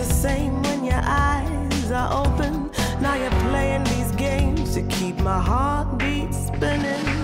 the same when your eyes are open. Now you're playing these games to keep my heartbeat spinning.